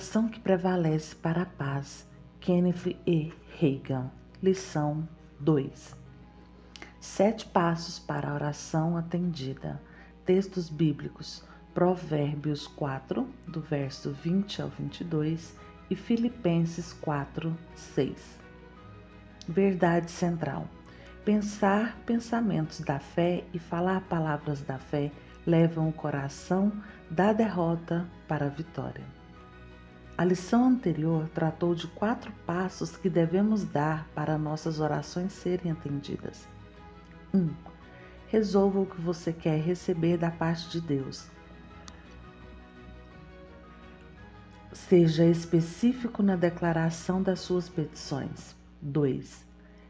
oração que prevalece para a paz. Kenneth E. Hagin. Lição 2. 7 passos para a oração atendida. Textos bíblicos. Provérbios 4, do verso 20 ao 22 e Filipenses 4, 6. Verdade central. Pensar pensamentos da fé e falar palavras da fé levam o coração da derrota para a vitória. A lição anterior tratou de 4 passos que devemos dar para nossas orações serem atendidas. 1. Resolva o que você quer receber da parte de Deus. Seja específico na declaração das suas petições. 2.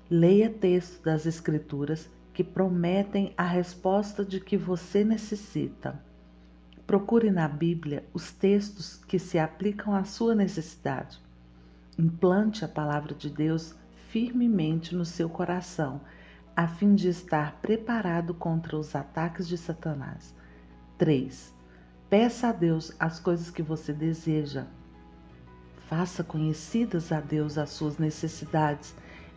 Leia textos das Escrituras que prometem a resposta de que você necessita. Procure na Bíblia os textos que se aplicam à sua necessidade. Implante a palavra de Deus firmemente no seu coração, a fim de estar preparado contra os ataques de Satanás. 3. Peça a Deus as coisas que você deseja. Faça conhecidas a Deus as suas necessidades.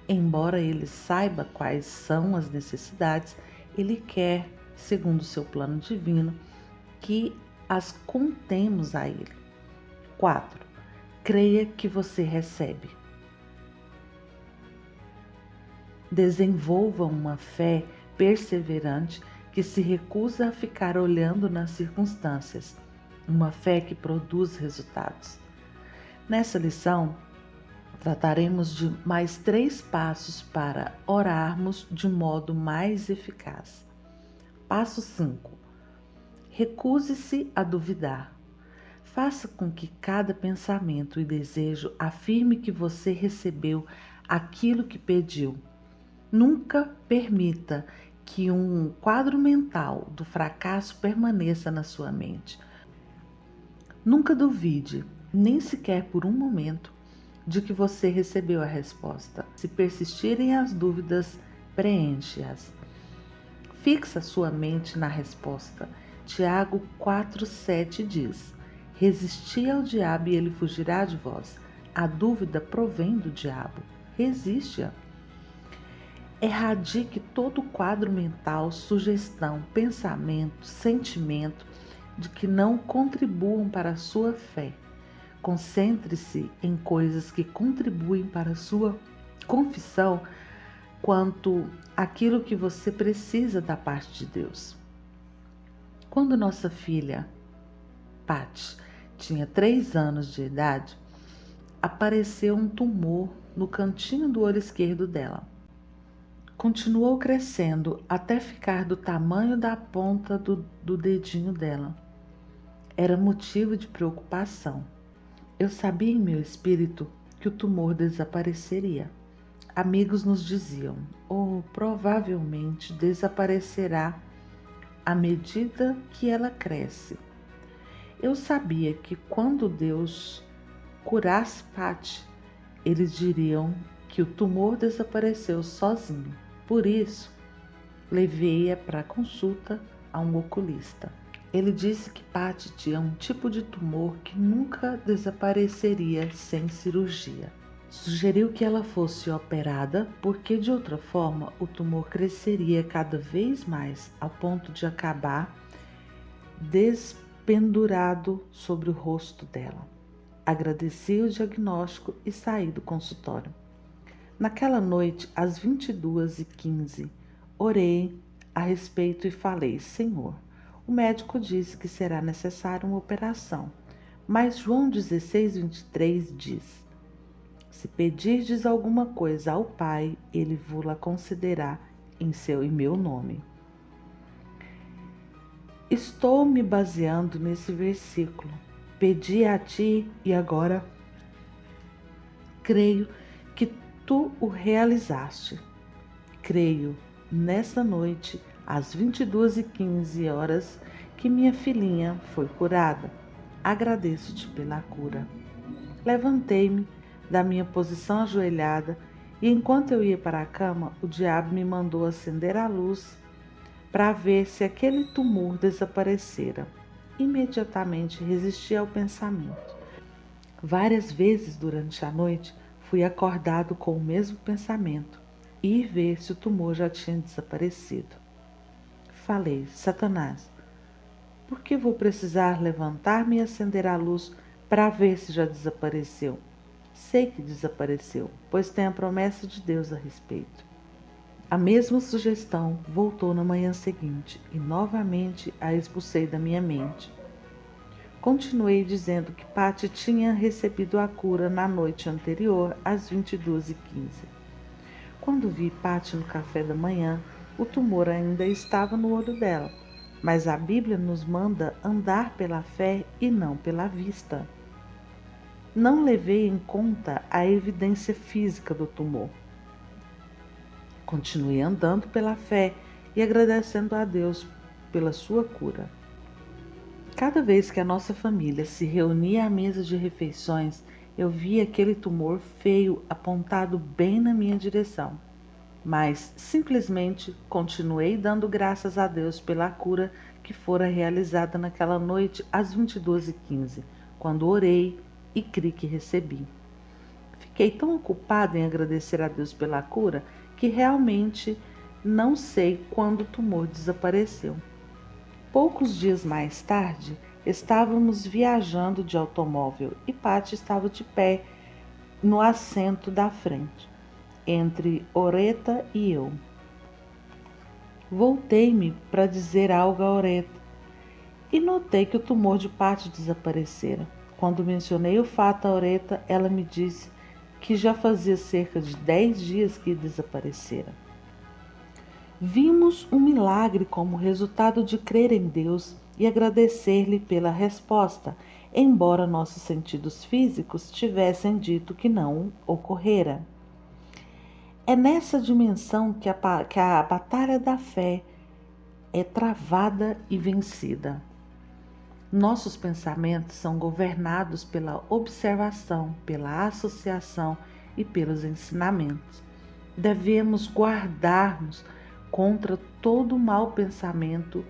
Embora Ele saiba quais são as necessidades, Ele quer, segundo o seu plano divino, que as contemos a Ele. 4. Creia que você recebe. Desenvolva uma fé perseverante que se recusa a ficar olhando nas circunstâncias, uma fé que produz resultados. Nessa lição, trataremos de mais 3 passos para orarmos de modo mais eficaz. Passo 5. Recuse-se a duvidar. Faça com que cada pensamento e desejo afirme que você recebeu aquilo que pediu. Nunca permita que um quadro mental do fracasso permaneça na sua mente. Nunca duvide, nem sequer por um momento, de que você recebeu a resposta. Se persistirem as dúvidas, preenche-as. Fixa sua mente na resposta. Tiago 4,7 diz: Resisti ao diabo e ele fugirá de vós. A dúvida provém do diabo. Resiste-a. Erradique todo quadro mental, sugestão, pensamento, sentimento de que não contribuam para a sua fé. Concentre-se em coisas que contribuem para a sua confissão quanto àquilo que você precisa da parte de Deus. Quando nossa filha, Patty, tinha 3 anos de idade, apareceu um tumor no cantinho do olho esquerdo dela. Continuou crescendo até ficar do tamanho da ponta do dedinho dela. Era motivo de preocupação. Eu sabia em meu espírito que o tumor desapareceria. Amigos nos diziam: provavelmente desaparecerá à medida que ela cresce. Eu sabia que quando Deus curasse Patty, eles diriam que o tumor desapareceu sozinho. Por isso, levei-a para consulta a um oculista. Ele disse que Patty tinha um tipo de tumor que nunca desapareceria sem cirurgia. Sugeriu que ela fosse operada porque, de outra forma, o tumor cresceria cada vez mais ao ponto de acabar despendurado sobre o rosto dela. Agradeci o diagnóstico e saí do consultório. Naquela noite, às 22h15, orei a respeito e falei: Senhor, o médico disse que será necessária uma operação, mas João 16:23 diz: Se pedirdes alguma coisa ao Pai, Ele vo-la concederá em seu e meu nome. Estou me baseando nesse versículo. Pedi a ti e agora creio que tu o realizaste. Creio nessa noite, às 22h15, que minha filhinha foi curada. Agradeço-te pela cura. Levantei-me da minha posição ajoelhada e enquanto eu ia para a cama, o diabo me mandou acender a luz para ver se aquele tumor desaparecera. Imediatamente resisti ao pensamento: Várias vezes durante a noite fui acordado com o mesmo pensamento: ir ver se o tumor já tinha desaparecido. Falei: Satanás, por que vou precisar levantar-me e acender a luz para ver se já desapareceu? Sei que desapareceu, pois tem a promessa de Deus a respeito. A mesma sugestão voltou na manhã seguinte e novamente a expulsei da minha mente. Continuei dizendo que Patty tinha recebido a cura na noite anterior, às 22h15. Quando vi Patty no café da manhã, o tumor ainda estava no olho dela, mas a Bíblia nos manda andar pela fé e não pela vista. Não levei em conta a evidência física do tumor. Continuei andando pela fé e agradecendo a Deus pela sua cura. Cada vez que a nossa família se reunia à mesa de refeições, eu via aquele tumor feio apontado bem na minha direção. Mas simplesmente continuei dando graças a Deus pela cura que fora realizada naquela noite às 22h15, quando orei e criei que recebi. Fiquei tão ocupada em agradecer a Deus pela cura que realmente não sei quando o tumor desapareceu. Poucos dias mais tarde, estávamos viajando de automóvel e Patty estava de pé no assento da frente, entre Oreta e eu. Voltei-me para dizer algo a Oreta e notei que o tumor de Patty desaparecera. Quando mencionei o fato a Oreta, ela me disse que já fazia cerca de 10 dias que desaparecera. Vimos um milagre como resultado de crer em Deus e agradecer-lhe pela resposta, embora nossos sentidos físicos tivessem dito que não ocorrera. É nessa dimensão que a batalha da fé é travada e vencida. Nossos pensamentos são governados pela observação, pela associação e pelos ensinamentos. Devemos guardar-nos contra todo mau pensamento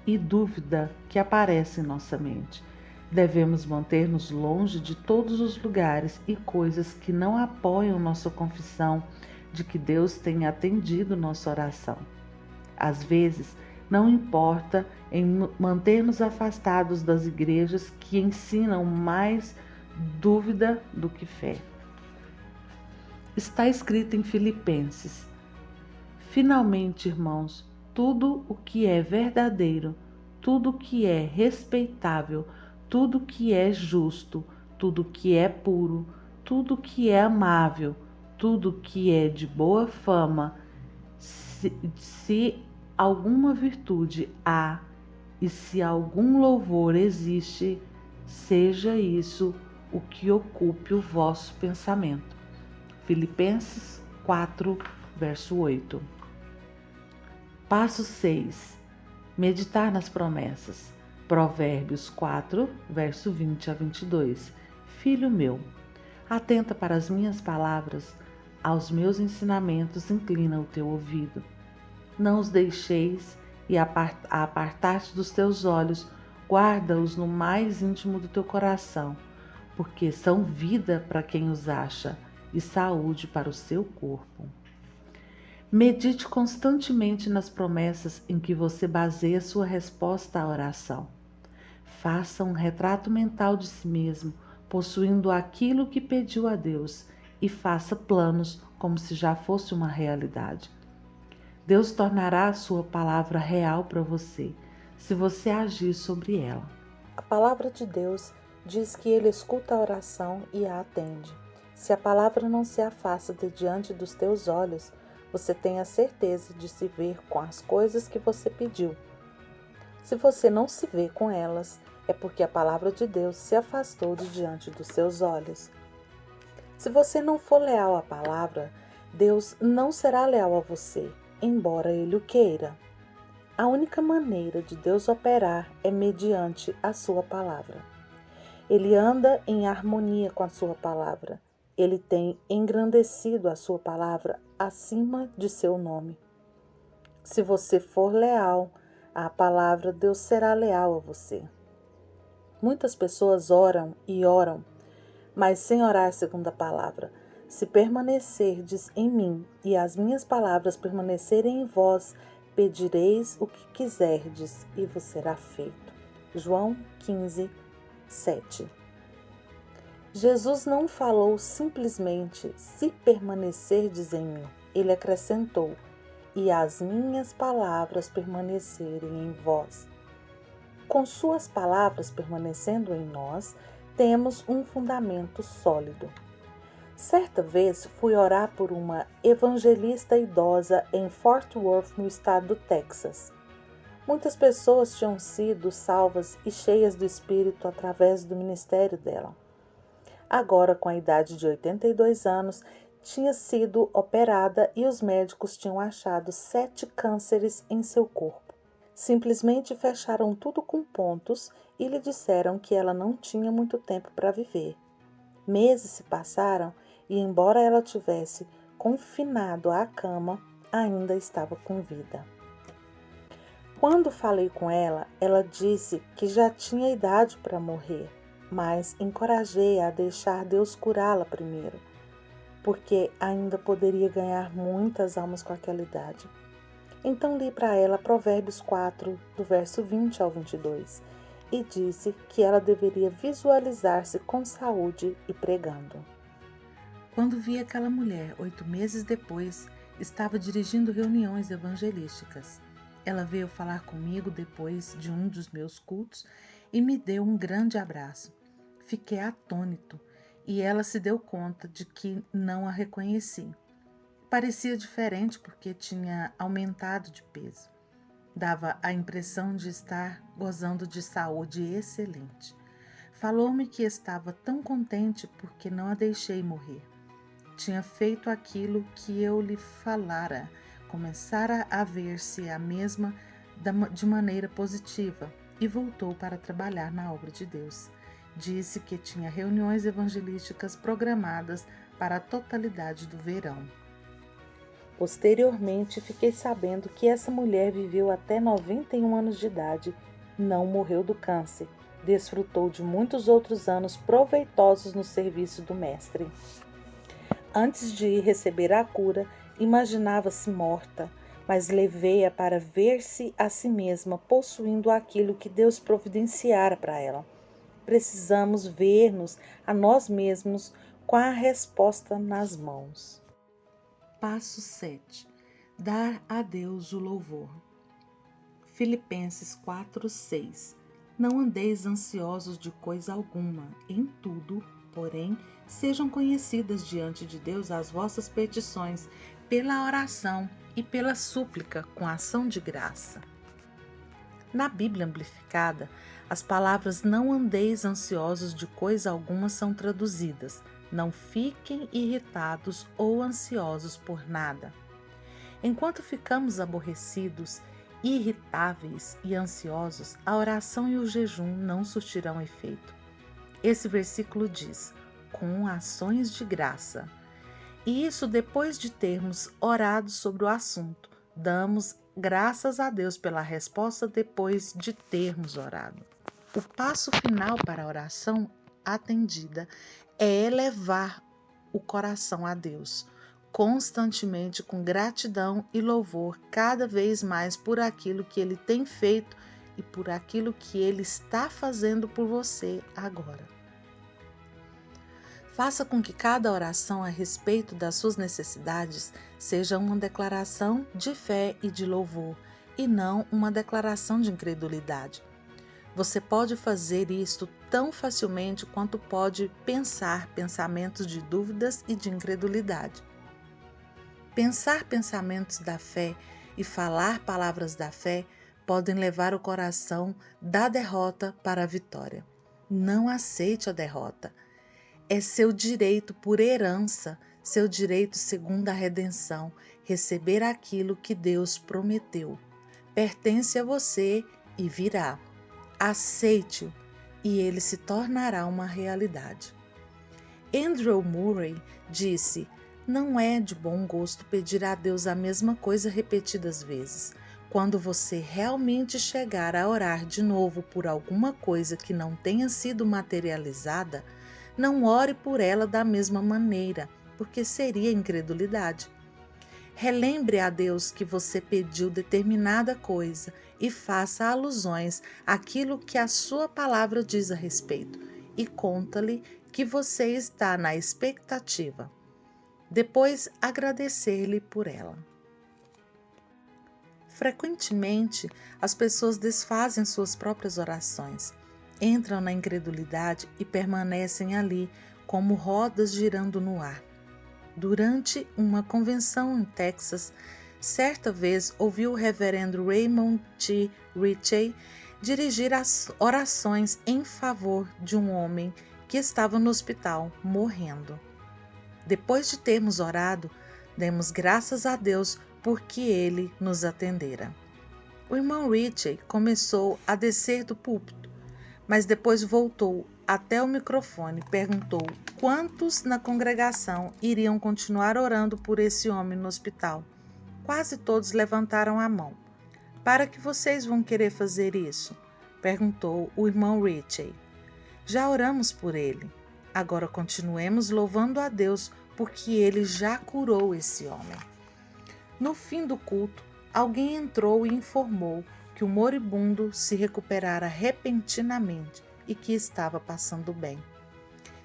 e dúvida que aparece em nossa mente. Devemos manter-nos longe de todos os lugares e coisas que não apoiam nossa confissão de que Deus tem atendido nossa oração. Às vezes, não importa em manter-nos afastados das igrejas que ensinam mais dúvida do que fé. Está escrito em Filipenses: finalmente, irmãos, tudo o que é verdadeiro, tudo o que é respeitável, tudo o que é justo, tudo o que é puro, tudo o que é amável, tudo o que é de boa fama, se alguma virtude há e se algum louvor existe, seja isso o que ocupe o vosso pensamento. Filipenses 4, verso 8. Passo 6. Meditar nas promessas. Provérbios 4, verso 20 a 22. Filho meu, atenta para as minhas palavras, aos meus ensinamentos inclina o teu ouvido. Não os deixeis e apartar-te dos teus olhos, guarda-os no mais íntimo do teu coração, porque são vida para quem os acha e saúde para o seu corpo. Medite constantemente nas promessas em que você baseia sua resposta à oração. Faça um retrato mental de si mesmo, possuindo aquilo que pediu a Deus, e faça planos como se já fosse uma realidade. Deus tornará a sua palavra real para você, se você agir sobre ela. A palavra de Deus diz que Ele escuta a oração e a atende. Se a palavra não se afasta de diante dos teus olhos, você tem a certeza de se ver com as coisas que você pediu. Se você não se vê com elas, é porque a palavra de Deus se afastou de diante dos seus olhos. Se você não for leal à palavra, Deus não será leal a você, embora Ele o queira. A única maneira de Deus operar é mediante a sua palavra. Ele anda em harmonia com a sua palavra. Ele tem engrandecido a sua palavra acima de seu nome. Se você for leal à palavra, Deus será leal a você. Muitas pessoas oram e oram, mas sem orar segundo a palavra. Se permanecerdes em mim e as minhas palavras permanecerem em vós, pedireis o que quiserdes e vos será feito. João 15, 7. Jesus não falou simplesmente, se permanecerdes em mim. Ele acrescentou, e as minhas palavras permanecerem em vós. Com suas palavras permanecendo em nós, temos um fundamento sólido. Certa vez fui orar por uma evangelista idosa em Fort Worth, no estado do Texas. Muitas pessoas tinham sido salvas e cheias do Espírito através do ministério dela. Agora, com a idade de 82 anos, tinha sido operada e os médicos tinham achado 7 cânceres em seu corpo. Simplesmente fecharam tudo com pontos e lhe disseram que ela não tinha muito tempo para viver. Meses se passaram e, embora ela tivesse confinado à cama, ainda estava com vida. Quando falei com ela, ela disse que já tinha idade para morrer, mas encorajei-a a deixar Deus curá-la primeiro, porque ainda poderia ganhar muitas almas com aquela idade. Então li para ela Provérbios 4, do verso 20 ao 22, e disse que ela deveria visualizar-se com saúde e pregando. Quando vi aquela mulher, 8 meses depois, estava dirigindo reuniões evangelísticas. Ela veio falar comigo depois de um dos meus cultos e me deu um grande abraço. Fiquei atônito e ela se deu conta de que não a reconheci. Parecia diferente porque tinha aumentado de peso. Dava a impressão de estar gozando de saúde excelente. Falou-me que estava tão contente porque não a deixei morrer. Tinha feito aquilo que eu lhe falara, começara a ver-se a mesma de maneira positiva e voltou para trabalhar na obra de Deus. Disse que tinha reuniões evangelísticas programadas para a totalidade do verão. Posteriormente, fiquei sabendo que essa mulher viveu até 91 anos de idade, não morreu do câncer, desfrutou de muitos outros anos proveitosos no serviço do Mestre. Antes de receber a cura, imaginava-se morta, mas levei-a para ver-se a si mesma possuindo aquilo que Deus providenciara para ela. Precisamos ver-nos a nós mesmos com a resposta nas mãos. Passo 7. Dar a Deus o louvor. Filipenses 4:6. Não andeis ansiosos de coisa alguma, em tudo, porém, sejam conhecidas diante de Deus as vossas petições, pela oração e pela súplica com ação de graça. Na Bíblia Amplificada, as palavras não andeis ansiosos de coisa alguma são traduzidas, não fiquem irritados ou ansiosos por nada. Enquanto ficamos aborrecidos, irritáveis e ansiosos, a oração e o jejum não surtirão efeito. Esse versículo diz, com ações de graça. E isso depois de termos orado sobre o assunto. Damos graças a Deus pela resposta depois de termos orado. O passo final para a oração atendida é elevar o coração a Deus, constantemente com gratidão e louvor cada vez mais por aquilo que Ele tem feito e por aquilo que Ele está fazendo por você agora. Faça com que cada oração a respeito das suas necessidades seja uma declaração de fé e de louvor, e não uma declaração de incredulidade. Você pode fazer isto tão facilmente quanto pode pensar pensamentos de dúvidas e de incredulidade. Pensar pensamentos da fé e falar palavras da fé podem levar o coração da derrota para a vitória. Não aceite a derrota. É seu direito por herança, seu direito segundo a redenção, receber aquilo que Deus prometeu. Pertence a você e virá. Aceite-o e ele se tornará uma realidade. Andrew Murray disse: não é de bom gosto pedir a Deus a mesma coisa repetidas vezes. Quando você realmente chegar a orar de novo por alguma coisa que não tenha sido materializada, não ore por ela da mesma maneira, porque seria incredulidade. Relembre a Deus que você pediu determinada coisa e faça alusões àquilo que a sua palavra diz a respeito e conta-lhe que você está na expectativa. Depois, agradecer-lhe por ela. Frequentemente, as pessoas desfazem suas próprias orações, entram na incredulidade e permanecem ali como rodas girando no ar. Durante uma convenção em Texas, certa vez ouvi o reverendo Raymond T. Ritchie dirigir as orações em favor de um homem que estava no hospital, morrendo. Depois de termos orado, demos graças a Deus porque ele nos atendera. O irmão Ritchie começou a descer do púlpito, mas depois voltou até o microfone e perguntou quantos na congregação iriam continuar orando por esse homem no hospital. Quase todos levantaram a mão. Para que vocês vão querer fazer isso? Perguntou o irmão Ritchie. Já oramos por ele. Agora continuemos louvando a Deus porque ele já curou esse homem. No fim do culto, alguém entrou e informou que o moribundo se recuperara repentinamente e que estava passando bem.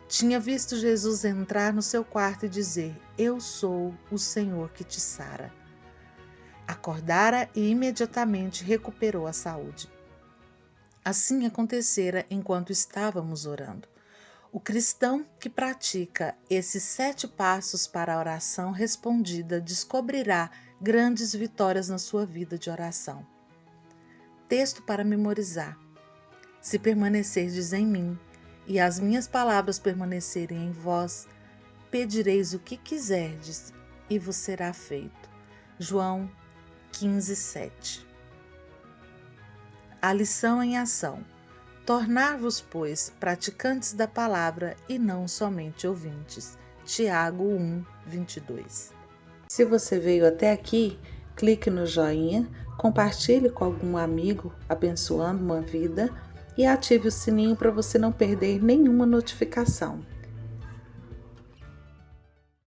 Tinha visto Jesus entrar no seu quarto e dizer: "Eu sou o Senhor que te sara." Acordara e imediatamente recuperou a saúde. Assim acontecera enquanto estávamos orando. O cristão que pratica esses 7 passos para a oração respondida descobrirá grandes vitórias na sua vida de oração. Texto para memorizar. Se permanecerdes em mim e as minhas palavras permanecerem em vós, pedireis o que quiserdes e vos será feito. João 15:7. A lição em ação. Tornar-vos, pois, praticantes da palavra e não somente ouvintes. Tiago 1:22. Se você veio até aqui, clique no joinha, compartilhe com algum amigo abençoando uma vida e ative o sininho para você não perder nenhuma notificação.